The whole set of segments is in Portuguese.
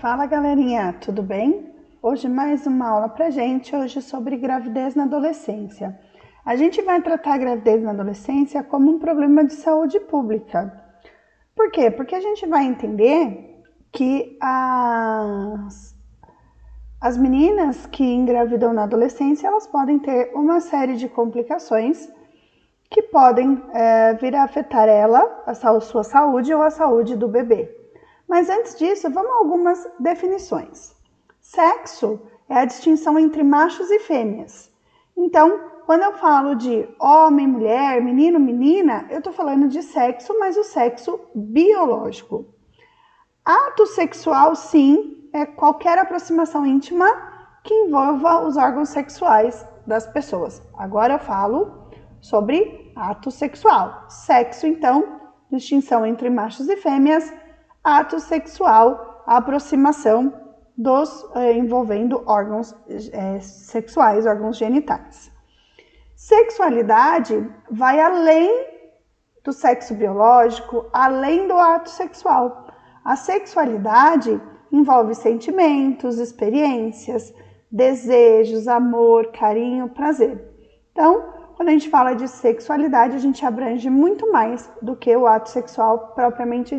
Fala galerinha, tudo bem? Hoje mais uma aula pra gente, hoje sobre gravidez na adolescência. A gente vai tratar a gravidez na adolescência como um problema de saúde pública. Por quê? Porque a gente vai entender que as meninas que engravidam na adolescência, elas podem ter uma série de complicações que podem vir a afetar a sua saúde ou a saúde do bebê. Mas antes disso, vamos a algumas definições. Sexo é a distinção entre machos e fêmeas. Então, quando eu falo de homem, mulher, menino, menina, eu estou falando de sexo, mas o sexo biológico. Ato sexual, sim, é qualquer aproximação íntima que envolva os órgãos sexuais das pessoas. Agora eu falo sobre ato sexual. Sexo, então, distinção entre machos e fêmeas. Ato sexual, a aproximação envolvendo órgãos sexuais, órgãos genitais. Sexualidade vai além do sexo biológico, além do ato sexual. A sexualidade envolve sentimentos, experiências, desejos, amor, carinho, prazer. Então, quando a gente fala de sexualidade, a gente abrange muito mais do que o ato sexual propriamente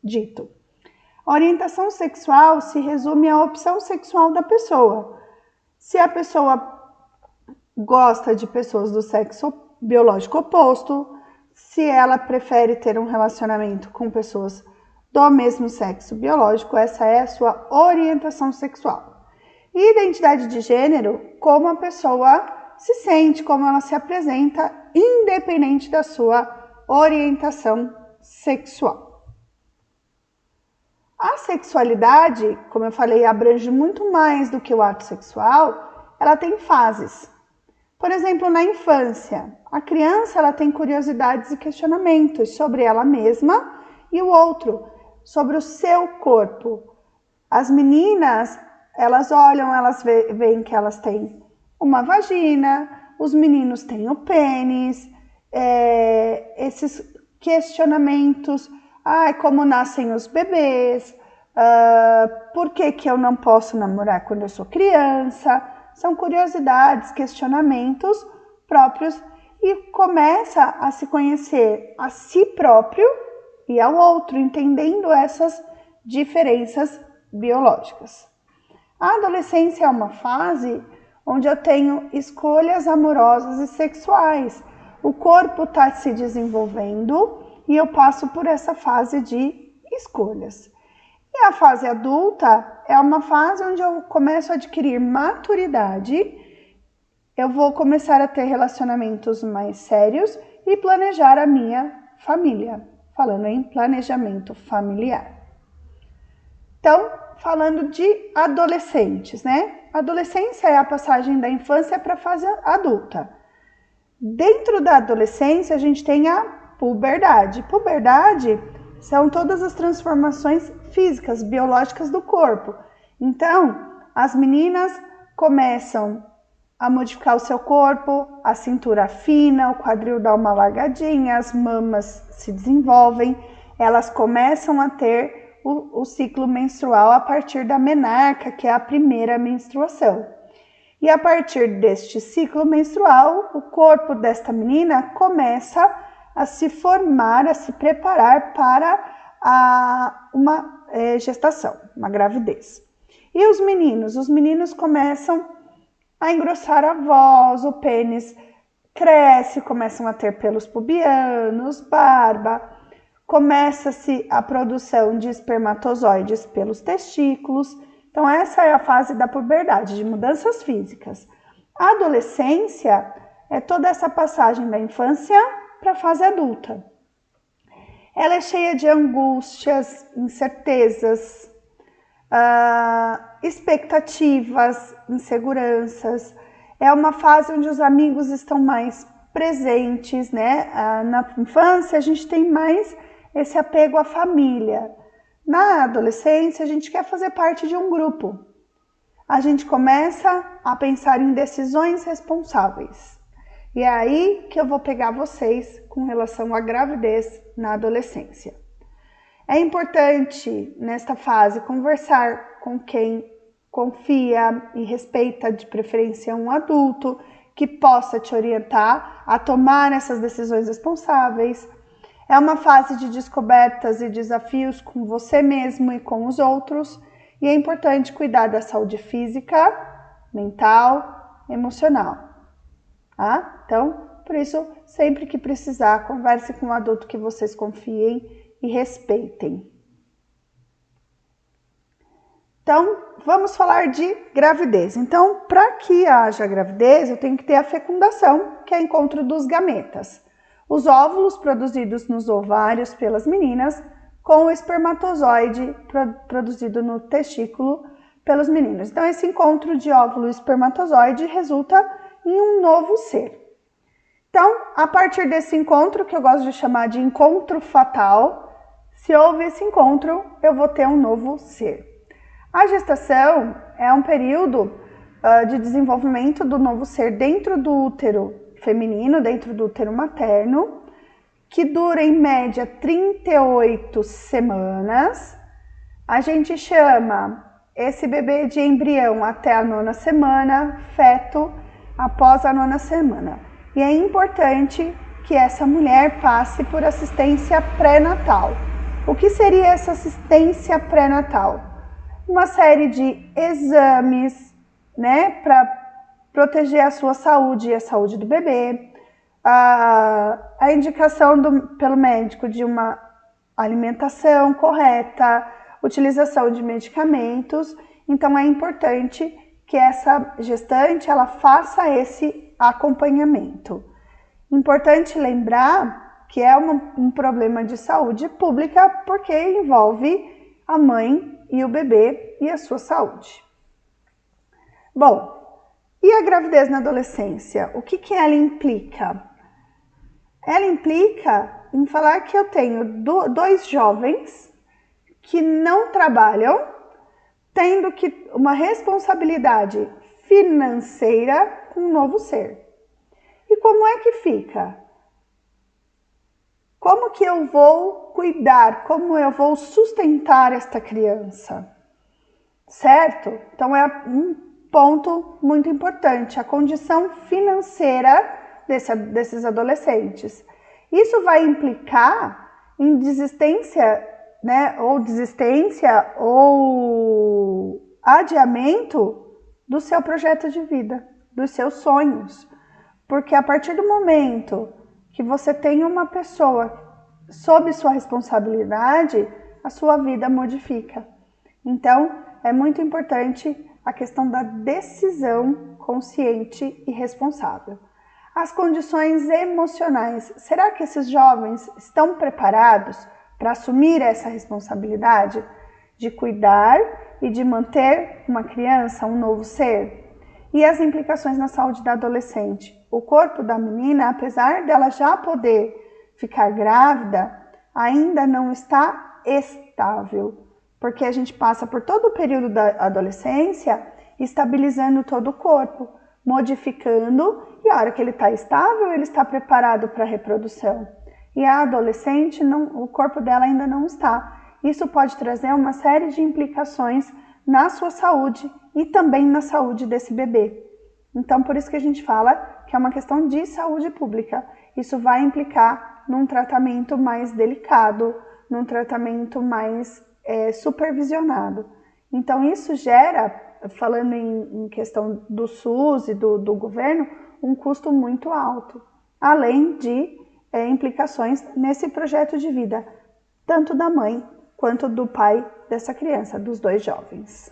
dito. A orientação sexual se resume à opção sexual da pessoa. Se a pessoa gosta de pessoas do sexo biológico oposto, se ela prefere ter um relacionamento com pessoas do mesmo sexo biológico, essa é a sua orientação sexual. E identidade de gênero, como a pessoa se sente, como ela se apresenta, independente da sua orientação sexual. A sexualidade, como eu falei, abrange muito mais do que o ato sexual, ela tem fases. Por exemplo, na infância, a criança ela tem curiosidades e questionamentos sobre ela mesma e o outro, sobre o seu corpo. As meninas, elas olham, elas veem que elas têm uma vagina, os meninos têm o pênis, esses questionamentos, como nascem os bebês, por que eu não posso namorar quando eu sou criança, são curiosidades, questionamentos próprios e começa a se conhecer a si próprio e ao outro, entendendo essas diferenças biológicas. A adolescência é uma fase onde eu tenho escolhas amorosas e sexuais. O corpo está se desenvolvendo e eu passo por essa fase de escolhas. E a fase adulta é uma fase onde eu começo a adquirir maturidade, eu vou começar a ter relacionamentos mais sérios e planejar a minha família, falando em planejamento familiar. Então, falando de adolescentes, né? Adolescência é a passagem da infância para a fase adulta. Dentro da adolescência, a gente tem a puberdade. Puberdade são todas as transformações físicas, biológicas do corpo. Então, as meninas começam a modificar o seu corpo, a cintura fina, o quadril dá uma largadinha, as mamas se desenvolvem, elas começam a ter o ciclo menstrual a partir da menarca, que é a primeira menstruação. E a partir deste ciclo menstrual, o corpo desta menina começa a se formar, a se preparar para uma gestação, uma gravidez. E os meninos começam a engrossar a voz, o pênis cresce, começam a ter pelos pubianos, barba, começa-se a produção de espermatozoides pelos testículos. Então essa é a fase da puberdade, de mudanças físicas. A adolescência é toda essa passagem da infância para a fase adulta. Ela é cheia de angústias, incertezas, expectativas, inseguranças. É uma fase onde os amigos estão mais presentes, né? Na infância a gente tem mais esse apego à família. Na adolescência a gente quer fazer parte de um grupo. A gente começa a pensar em decisões responsáveis. E é aí que eu vou pegar vocês com relação à gravidez na adolescência. É importante, nesta fase, conversar com quem confia e respeita, de preferência um adulto, que possa te orientar a tomar essas decisões responsáveis. É uma fase de descobertas e desafios com você mesmo e com os outros, e é importante cuidar da saúde física, mental, emocional. Tá? Então, por isso, sempre que precisar, converse com um adulto que vocês confiem e respeitem. Então, vamos falar de gravidez. Então, para que haja gravidez, eu tenho que ter a fecundação, que é o encontro dos gametas. Os óvulos produzidos nos ovários pelas meninas com o espermatozoide produzido no testículo pelos meninos. Então, esse encontro de óvulo e espermatozoide resulta em um novo ser. Então, a partir desse encontro, que eu gosto de chamar de encontro fatal, se houve esse encontro, eu vou ter um novo ser. A gestação é um período de desenvolvimento do novo ser dentro do útero feminino, dentro do útero materno, que dura em média 38 semanas. A gente chama esse bebê de embrião até a 9ª semana, feto após a 9ª semana. E é importante que essa mulher passe por assistência pré-natal. O que seria essa assistência pré-natal? Uma série de exames, né, para proteger a sua saúde e a saúde do bebê, a indicação pelo médico de uma alimentação correta, utilização de medicamentos. Então é importante que essa gestante ela faça esse acompanhamento. Importante lembrar que é um problema de saúde pública porque envolve a mãe e o bebê e a sua saúde. Bom, e a gravidez na adolescência? O que ela implica? Ela implica em falar que eu tenho dois jovens que não trabalham, tendo que uma responsabilidade financeira com um novo ser. E como é que fica? Como que eu vou cuidar? Como eu vou sustentar esta criança? Certo? Então é um ponto muito importante, a condição financeira desses adolescentes. Isso vai implicar em desistência, né, ou adiamento do seu projeto de vida, dos seus sonhos. Porque a partir do momento que você tem uma pessoa sob sua responsabilidade, a sua vida modifica. Então, é muito importante a questão da decisão consciente e responsável. As condições emocionais. Será que esses jovens estão preparados para assumir essa responsabilidade de cuidar e de manter uma criança, um novo ser? E as implicações na saúde da adolescente. O corpo da menina, apesar dela já poder ficar grávida, ainda não está estável, porque a gente passa por todo o período da adolescência estabilizando todo o corpo, modificando, e a hora que ele está estável, ele está preparado para a reprodução. E a adolescente, o corpo dela ainda não está. Isso pode trazer uma série de implicações na sua saúde e também na saúde desse bebê. Então, por isso que a gente fala que é uma questão de saúde pública. Isso vai implicar num tratamento mais delicado, num tratamento mais supervisionado. Então, isso gera, falando em questão do SUS e do governo, um custo muito alto, além de implicações nesse projeto de vida, tanto da mãe quanto do pai dessa criança, dos dois jovens.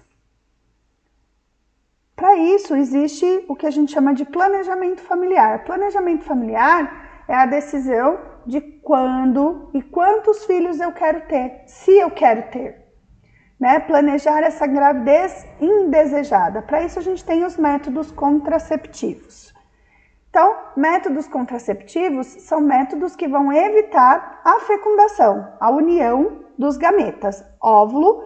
Para isso, existe o que a gente chama de planejamento familiar. Planejamento familiar é a decisão de quando e quantos filhos eu quero ter, se eu quero ter. Né? Planejar essa gravidez indesejada. Para isso, a gente tem os métodos contraceptivos. Então, métodos contraceptivos são métodos que vão evitar a fecundação, a união dos gametas, óvulo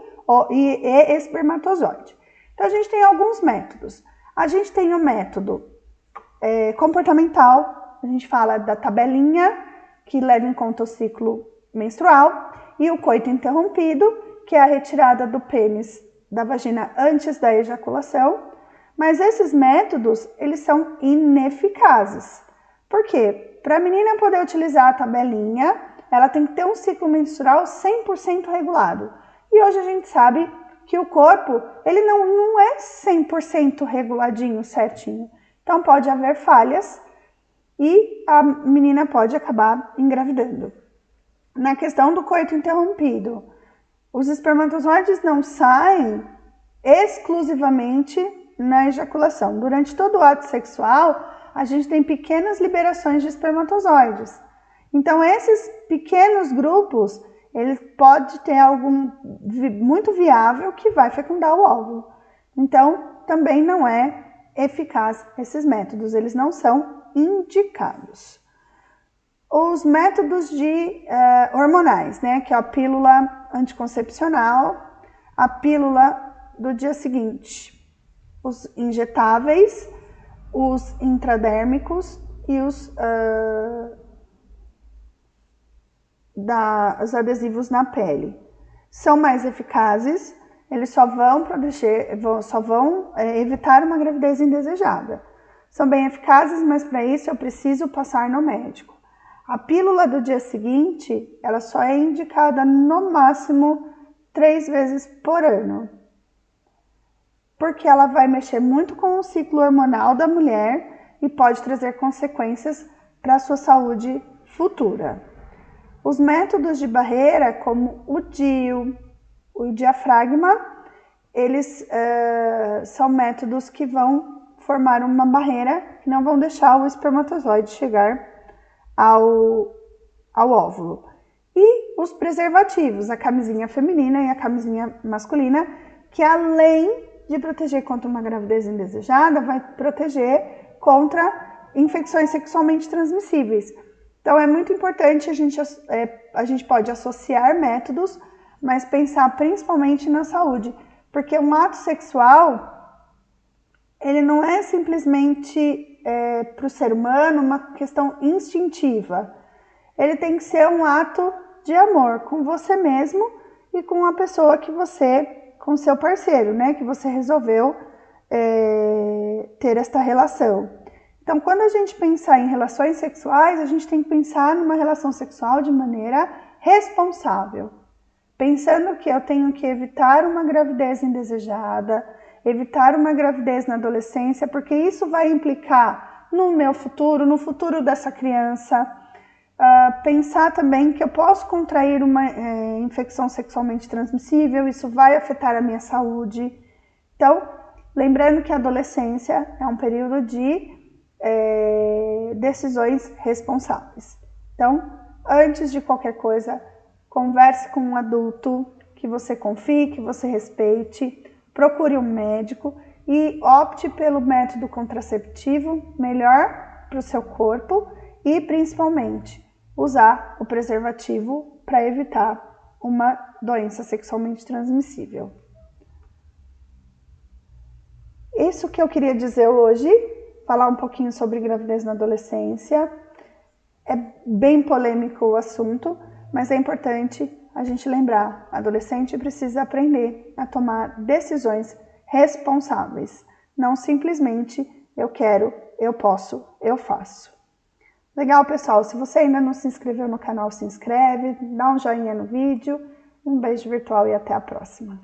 e espermatozoide. Então, a gente tem alguns métodos. A gente tem o método comportamental, a gente fala da tabelinha, que leva em conta o ciclo menstrual, e o coito interrompido, que é a retirada do pênis da vagina antes da ejaculação. Mas esses métodos, eles são ineficazes. Por quê? Para a menina poder utilizar a tabelinha, ela tem que ter um ciclo menstrual 100% regulado. E hoje a gente sabe que o corpo, ele não é 100% reguladinho, certinho. Então pode haver falhas e a menina pode acabar engravidando. Na questão do coito interrompido, os espermatozoides não saem exclusivamente na ejaculação. Durante todo o ato sexual, a gente tem pequenas liberações de espermatozoides. Então, esses pequenos grupos, ele pode ter algo muito viável que vai fecundar o óvulo. Então, também não é eficaz esses métodos, eles não são indicados. Os métodos hormonais, né, que é a pílula anticoncepcional, a pílula do dia seguinte, os injetáveis, os intradérmicos e os adesivos na pele. São mais eficazes, eles só vão proteger, só vão evitar uma gravidez indesejada. São bem eficazes, mas para isso eu preciso passar no médico. A pílula do dia seguinte, ela só é indicada no máximo 3 vezes por ano, porque ela vai mexer muito com o ciclo hormonal da mulher e pode trazer consequências para a sua saúde futura. Os métodos de barreira, como o DIU, o diafragma, eles são métodos que vão formar uma barreira que não vão deixar o espermatozoide chegar ao óvulo. E os preservativos, a camisinha feminina e a camisinha masculina, que além de proteger contra uma gravidez indesejada, vai proteger contra infecções sexualmente transmissíveis. Então é muito importante, a gente pode associar métodos, mas pensar principalmente na saúde, porque um ato sexual, ele não é simplesmente para o ser humano uma questão instintiva. Ele tem que ser um ato de amor com você mesmo e com a pessoa que você, com seu parceiro, né, que você resolveu ter esta relação. Então, quando a gente pensar em relações sexuais, a gente tem que pensar numa relação sexual de maneira responsável, pensando que eu tenho que evitar uma gravidez indesejada, evitar uma gravidez na adolescência, porque isso vai implicar no meu futuro, no futuro dessa criança. Pensar também que eu posso contrair uma infecção sexualmente transmissível, isso vai afetar a minha saúde. Então, lembrando que a adolescência é um período de decisões responsáveis. Então, antes de qualquer coisa, converse com um adulto que você confie, que você respeite, procure um médico e opte pelo método contraceptivo melhor para o seu corpo e, principalmente, usar o preservativo para evitar uma doença sexualmente transmissível. Isso que eu queria dizer hoje, falar um pouquinho sobre gravidez na adolescência. É bem polêmico o assunto, mas é importante a gente lembrar, a adolescente precisa aprender a tomar decisões responsáveis, não simplesmente eu quero, eu posso, eu faço. Legal, pessoal? Se você ainda não se inscreveu no canal, se inscreve, dá um joinha no vídeo, um beijo virtual e até a próxima.